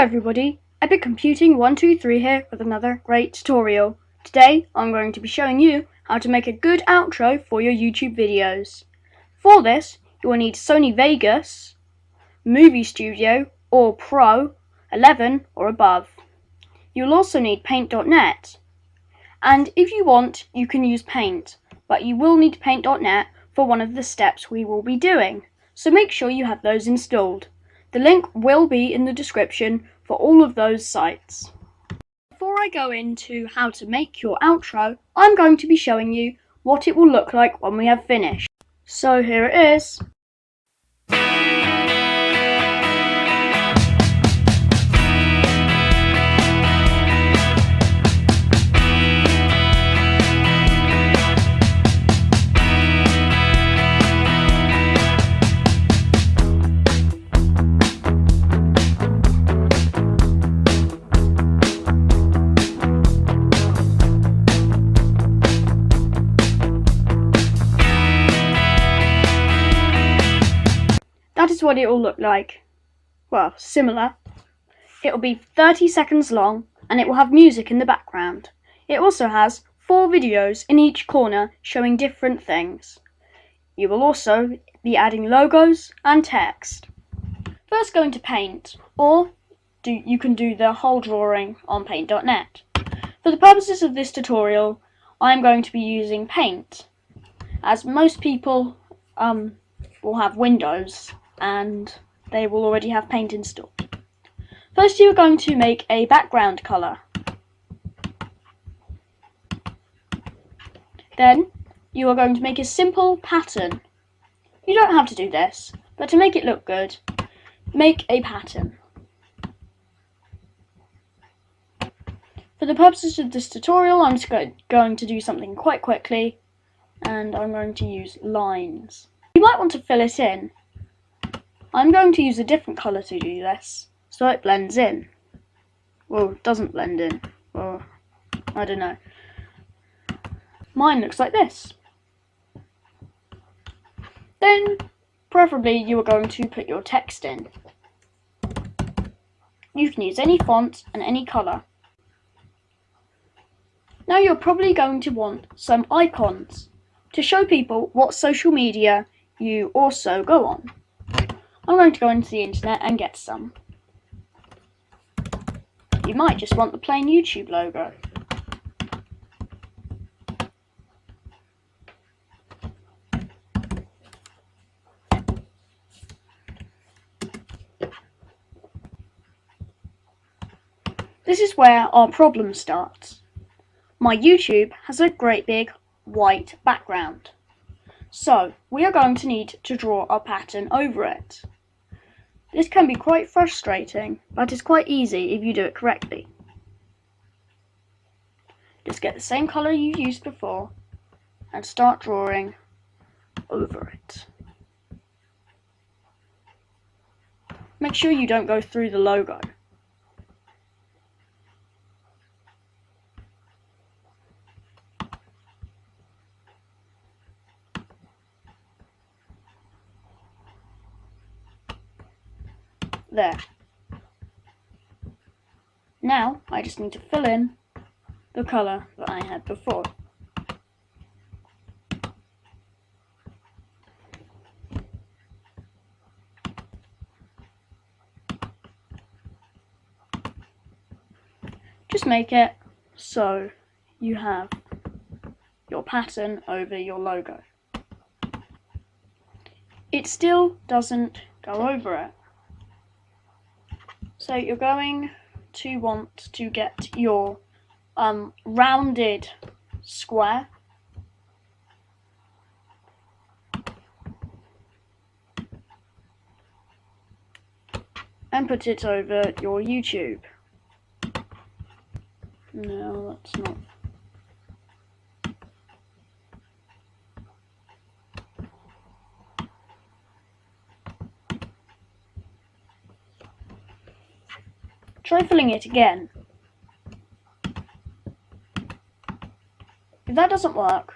Hello everybody, Epic Computing 123 here with another great tutorial. Today I'm going to be showing you how to make a good outro for your YouTube videos. For this you will need Sony Vegas, Movie Studio or Pro 11 or above. You'll also need Paint.net, and if you want you can use Paint, but you will need Paint.net for one of the steps we will be doing, so make sure you have those installed. The link will be in the description for all of those sites. Before I go into how to make your outro, I'm going to be showing you what it will look like when we have finished. So here it is. That is what it will look like. Well, similar. It will be 30 seconds long and it will have music in the background. It also has 4 videos in each corner showing different things. You will also be adding logos and text. First go into Paint, or you can do the whole drawing on Paint.net. For the purposes of this tutorial, I am going to be using Paint, as most people will have Windows and they will already have Paint installed. First you are going to make a background colour. Then you are going to make a simple pattern. You don't have to do this, but to make it look good, make a pattern. For the purposes of this tutorial, I'm just going to do something quite quickly, and I'm going to use lines. You might want to fill it in. I'm going to use a different colour to do this, so it blends in. Well, it doesn't blend in. Well, I don't know. Mine looks like this. Then, preferably, you are going to put your text in. You can use any font and any colour. Now you're probably going to want some icons to show people what social media you also go on. I'm going to go into the internet and get some. You might just want the plain YouTube logo. This is where our problem starts. My YouTube has a great big white background, so we are going to need to draw a pattern over it. This can be quite frustrating, but it's quite easy if you do it correctly. Just get the same colour you used before and start drawing over it. Make sure you don't go through the logo. There. Now I just need to fill in the colour that I had before. Just make it so you have your pattern over your logo. It still doesn't go over it. So you're going to want to get your rounded square. And put it over your YouTube. No, that's not. Try filling it again. If that doesn't work,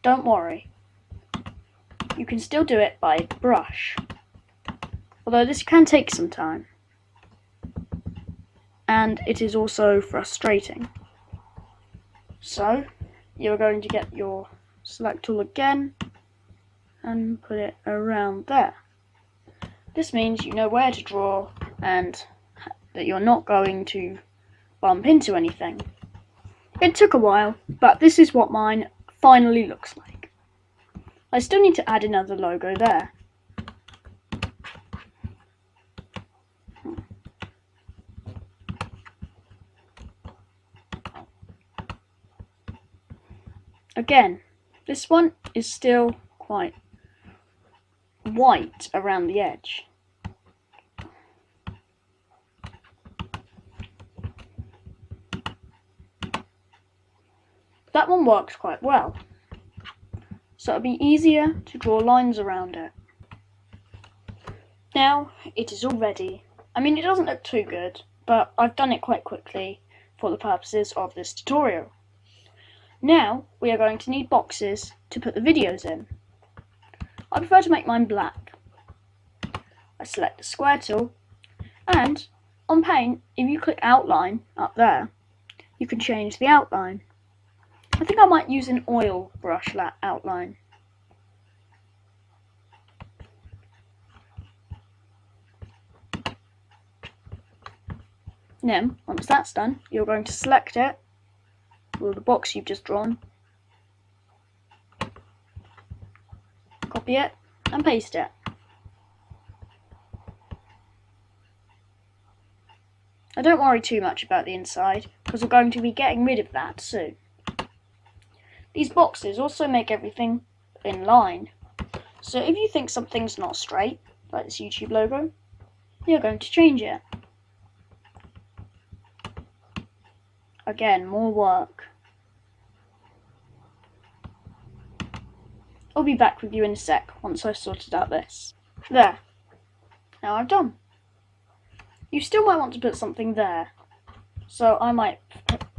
don't worry. You can still do it by brush, although this can take some time. and it is also frustrating. So you're going to get your select tool again and put it around there. This means you know where to draw and that you're not going to bump into anything. It took a while, but this is what mine finally looks like. I still need to add another logo there. Again, this one is still quite white around the edge. That one works quite well, so it'll be easier to draw lines around it. Now it is all ready. I mean, it doesn't look too good, but I've done it quite quickly for the purposes of this tutorial. Now we are going to need boxes to put the videos in. I prefer to make mine black. I select the square tool, and on Paint, if you click outline up there, you can change the outline. I think I might use an oil brush outline. Then, once that's done, you're going to select it, or the box you've just drawn, copy it, and paste it. Now don't worry too much about the inside, because we're going to be getting rid of that soon. These boxes also make everything in line, so if you think something's not straight, like this YouTube logo, you're going to change it. Again, more work. I'll be back with you in a sec once I've sorted out this. There. Now I've done. You still might want to put something there. So I might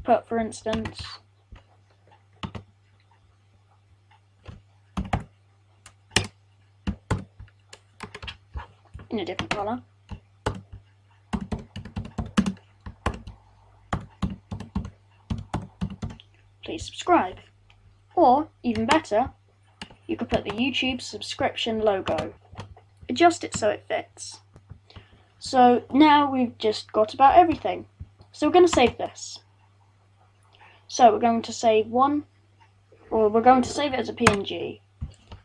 put, for instance, in a different colour. Please subscribe. Or, even better, you could put the YouTube subscription logo. Adjust it so it fits. So now we've just got about everything. So we're going to save this. So we're going to save we're going to save it as a PNG.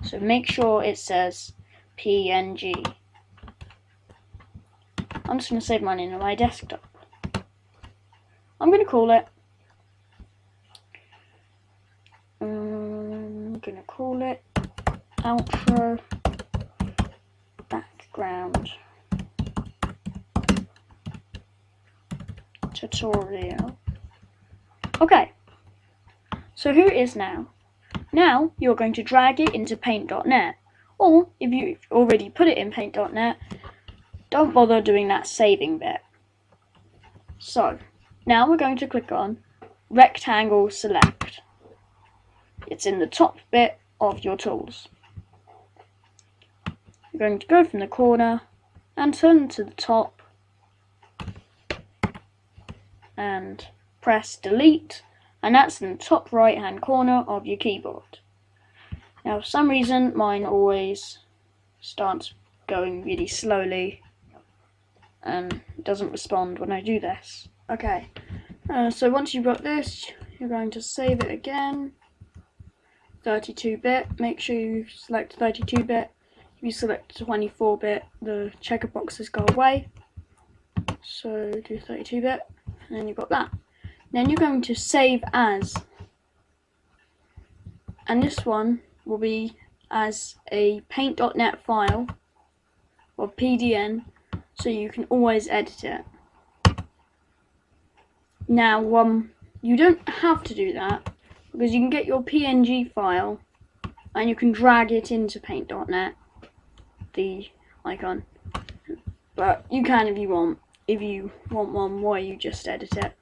So make sure it says PNG. I'm just going to save mine in my desktop. I'm going to call it outro background tutorial. Okay, so here it is now. Now you're going to drag it into paint.net, or if you've already put it in paint.net, don't bother doing that saving bit. So now we're going to click on rectangle select. It's in the top bit of your tools. You're going to go from the corner and turn to the top and press delete, and that's in the top right hand corner of your keyboard. Now for some reason mine always starts going really slowly and doesn't respond when I do this. Okay, so once you've got this, you're going to save it again. 32-bit, make sure you select 32-bit. If you select 24-bit, the checker boxes go away. So do 32-bit, and then you've got that. Then you're going to save as, and this one will be as a paint.net file or PDN, so you can always edit it. Now you don't have to do that, because you can get your PNG file and you can drag it into paint.net, the icon, but you can if you want one where you just edit it.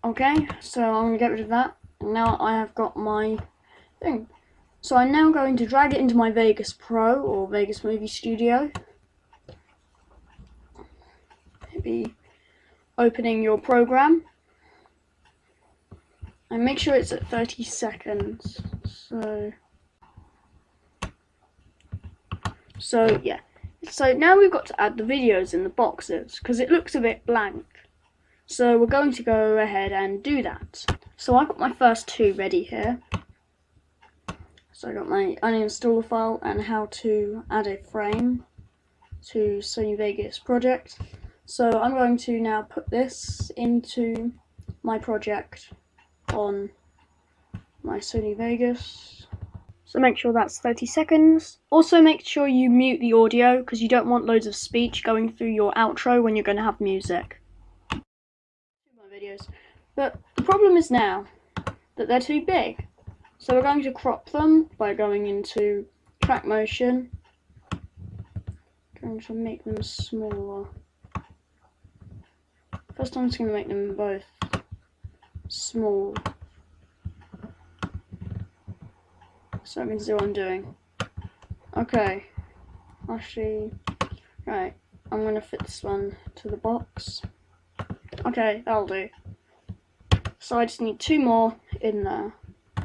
Okay, so I'm going to get rid of that, and now I have got my thing. So I'm now going to drag it into my Vegas Pro or Vegas Movie Studio. Maybe opening your program, and make sure it's at 30 seconds. So yeah. So now we've got to add the videos in the boxes because it looks a bit blank. So we're going to go ahead and do that. So I've got my first two ready here. So I got my uninstaller file and how to add a frame to Sony Vegas project. So I'm going to now put this into my project on my Sony Vegas. So make sure that's 30 seconds. Also make sure you mute the audio because you don't want loads of speech going through your outro when you're going to have music. My videos. But the problem is now that they're too big. So we're going to crop them by going into track motion. Going to make them smaller. First I'm just going to make them both small. So I can see what I'm doing. Okay. Actually, right. I'm going to fit this one to the box. Okay, that'll do. So I just need two more in there.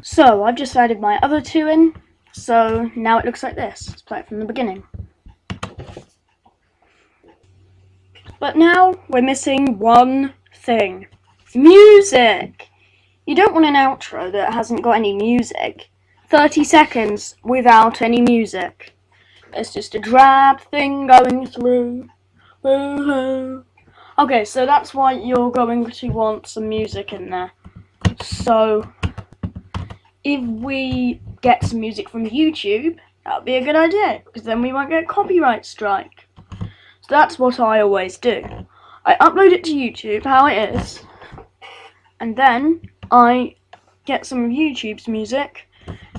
So I've just added my other two in. So now it looks like this. Let's play it from the beginning. But now we're missing one thing. Music! You don't want an outro that hasn't got any music. 30 seconds without any music. It's just a drab thing going through. Woo-hoo. Okay, so that's why you're going to want some music in there. So, if we get some music from YouTube, that would be a good idea, because then we won't get copyright strike. So that's what I always do. I upload it to YouTube, how it is, and then I get some of YouTube's music,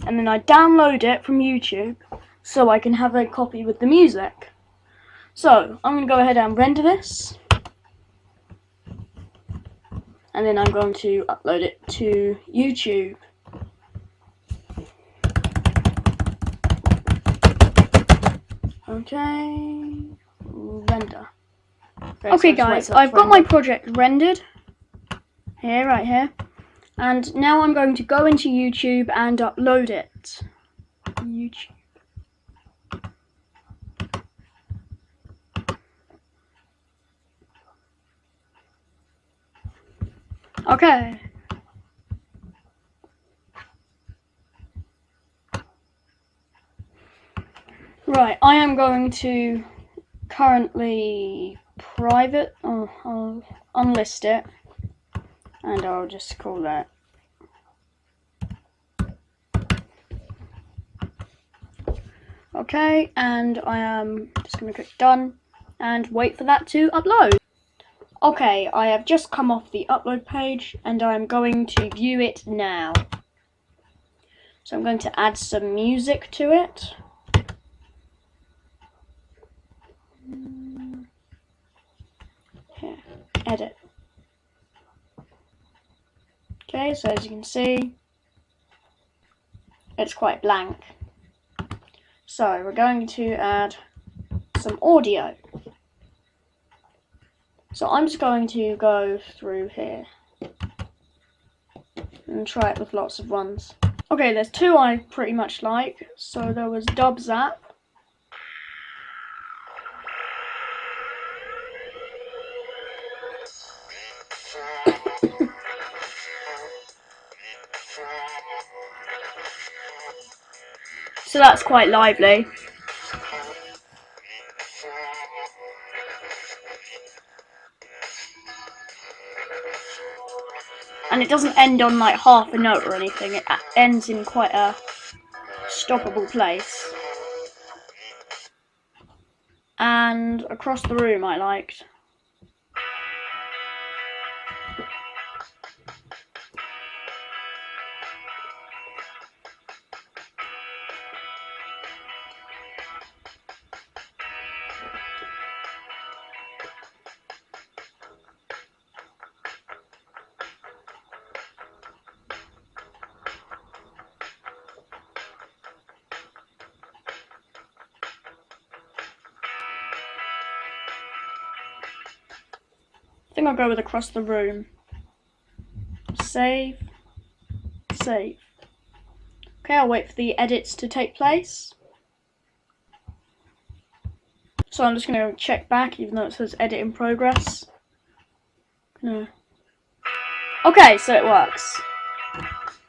and then I download it from YouTube, so I can have a copy with the music. So, I'm going to go ahead and render this, and then I'm going to upload it to YouTube. Okay, render. Okay guys, I've got my project rendered, here, right here, and now I'm going to go into YouTube and upload it. YouTube. Okay. Right, I am going to currently private, I'll unlist it, and I'll just call that. Okay, and I am just going to click done and wait for that to upload. Okay, I have just come off the upload page and I'm going to view it now. So I'm going to add some music to it. Here, edit. Okay, so as you can see, it's quite blank. So we're going to add some audio. So I'm just going to go through here and try it with lots of ones. Okay, there's two I pretty much like. So there was Dub Zap. So that's quite lively. And it doesn't end on like half a note or anything, it ends in quite a stoppable place. And Across the Room I liked. think I'll go with across the room. Save. Save. Okay, I'll wait for the edits to take place. So I'm just going to check back, even though it says edit in progress. No. Okay, so it works.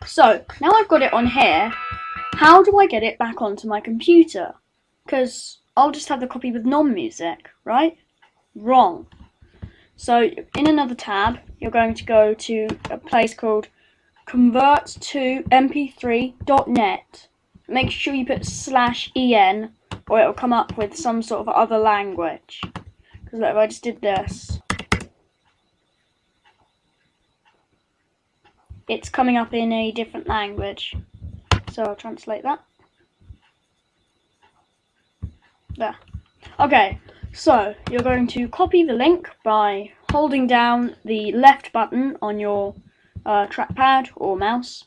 So, now I've got it on here, how do I get it back onto my computer? Because I'll just have the copy with non-music, right? Wrong. So, in another tab, you're going to go to a place called convert2mp3.net. Make sure you put /en, or it'll come up with some sort of other language. Because look, if I just did this, it's coming up in a different language. So I'll translate that. There. Okay, so you're going to copy the link by holding down the left button on your trackpad or mouse,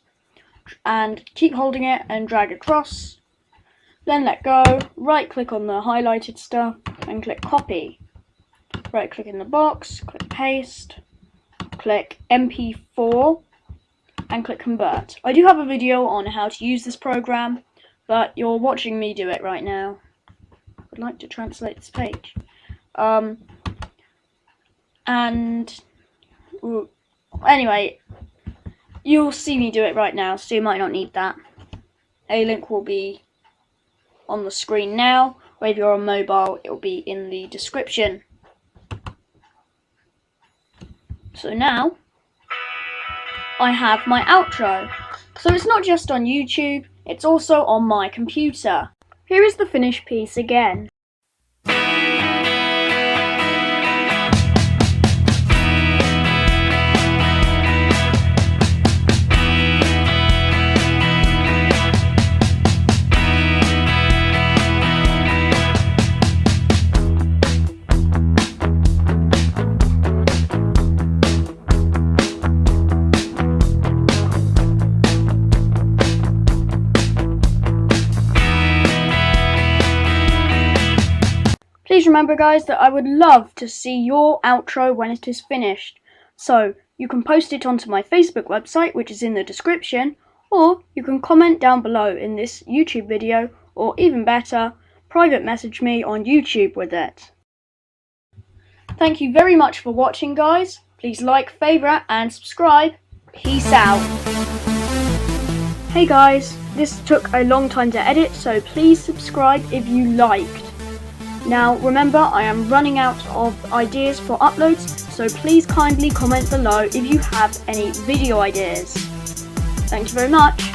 and keep holding it and drag across. Then let go, right click on the highlighted stuff and click copy. Right click in the box, click paste, click MP4 and click convert. I do have a video on how to use this program, but you're watching me do it right now. I'd like to translate this page. Anyway, you'll see me do it right now, so you might not need that. A link will be on the screen now, or if you're on mobile, it will be in the description. So now, I have my outro. So it's not just on YouTube, it's also on my computer. Here is the finished piece again. Please remember, guys, that I would love to see your outro when it is finished. So you can post it onto my Facebook website, which is in the description, or you can comment down below in this YouTube video, or even better, private message me on YouTube with it. Thank you very much for watching, guys. Please like, favourite and subscribe. Peace out. Hey guys, this took a long time to edit, so please subscribe if you liked. Now remember, I am running out of ideas for uploads, so please kindly comment below if you have any video ideas. Thank you very much.